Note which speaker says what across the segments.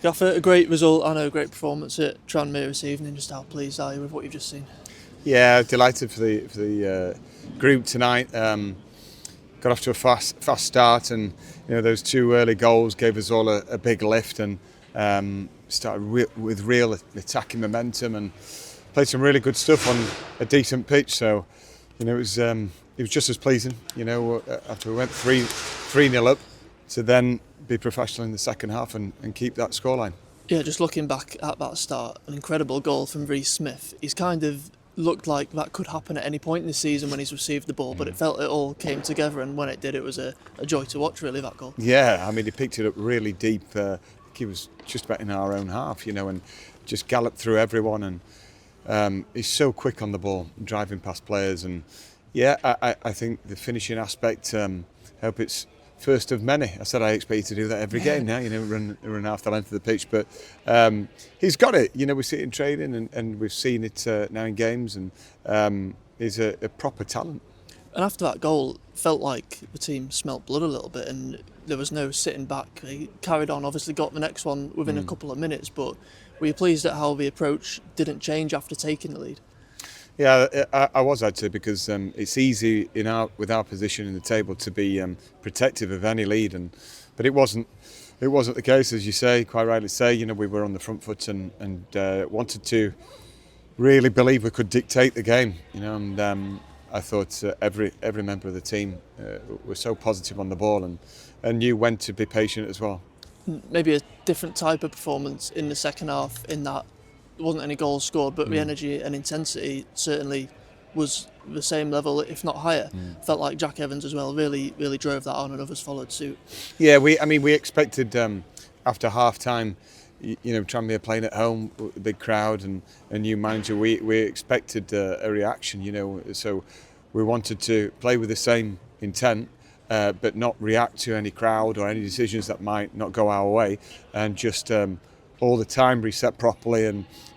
Speaker 1: Gaffer, a great result and a great performance at Tranmere this evening. Just how pleased are you with what you've just seen?
Speaker 2: Yeah, delighted for the group tonight. Got off to a fast start, and those two early goals gave us all a big lift, and started with real attacking momentum and played some really good stuff on a decent pitch. So it was just as pleasing. After we went 3-0 up, to then be professional in the second half and keep that scoreline.
Speaker 1: Yeah, just looking back at that start, an incredible goal from Reice Smiths. He's kind of looked like that could happen at any point in the season when he's received the ball, but it felt it all came together, and when it did, it was a joy to watch, really, that goal.
Speaker 2: Yeah, I mean, he picked it up really deep. He was just about in our own half, and just galloped through everyone, and he's so quick on the ball, driving past players, and yeah, I think the finishing aspect, hope it's first of many. I said I expect you to do that every game now, run half the length of the pitch, but he's got it. We see it in training, and we've seen it now in games, and he's a proper talent.
Speaker 1: And after that goal, felt like the team smelt blood a little bit, and there was no sitting back. He carried on, obviously got the next one within a couple of minutes, but were you pleased at how the approach didn't change after taking the lead?
Speaker 2: Yeah, I was actually, because it's easy with our position in the table to be protective of any lead, but it wasn't the case, as you say, quite rightly say. We were on the front foot and wanted to really believe we could dictate the game. And I thought every member of the team was so positive on the ball and knew when to be patient as well.
Speaker 1: Maybe a different type of performance in the second half, in that there wasn't any goals scored, but the energy and intensity certainly was the same level, if not higher. Felt like Jack Evans as well really drove that on, and others followed suit.
Speaker 2: Yeah, we expected after half time, Tranmere playing at home, a big crowd and a new manager, we expected a reaction, so we wanted to play with the same intent, but not react to any crowd or any decisions that might not go our way, and just all the time reset properly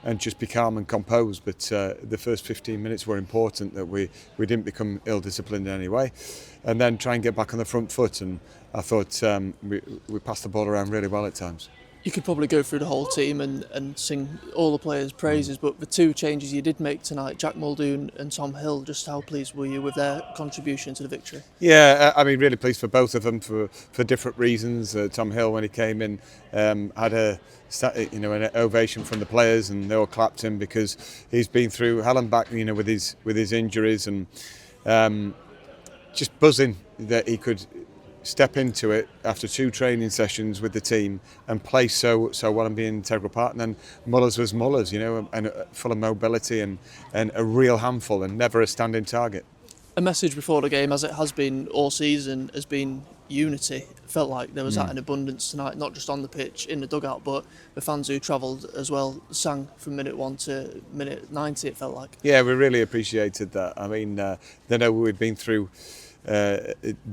Speaker 2: and just be calm and composed. But the first 15 minutes were important, that we didn't become ill-disciplined in any way, and then try and get back on the front foot. And I thought we passed the ball around really well at times.
Speaker 1: You could probably go through the whole team and sing all the players' praises, but the two changes you did make tonight, Jack Muldoon and Tom Hill, just how pleased were you with their contribution to the victory?
Speaker 2: Yeah, really pleased for both of them for different reasons. Tom Hill, when he came in, had an ovation from the players, and they all clapped him because he's been through hell and back, with his injuries, and just buzzing that he could step into it after 2 training sessions with the team and play so well and be an integral part. And then Mullers was Mullers, and full of mobility and a real handful and never a standing target.
Speaker 1: A message before the game, as it has been all season, has been unity. It felt like there was that in abundance tonight, not just on the pitch, in the dugout, but the fans who travelled as well sang from minute 1 to minute 90, it felt like.
Speaker 2: Yeah, we really appreciated that. I mean, they know we'd been through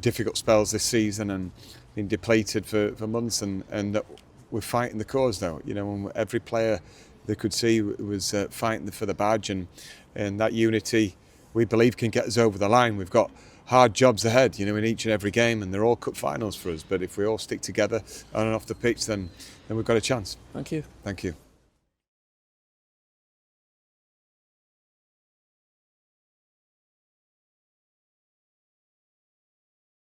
Speaker 2: difficult spells this season and been depleted for months, and that we're fighting the cause though, and every player they could see was fighting for the badge, and that unity we believe can get us over the line. We've got hard jobs ahead, in each and every game, and they're all cup finals for us, but if we all stick together on and off the pitch, then we've got a chance.
Speaker 1: Thank you.
Speaker 2: Thank you.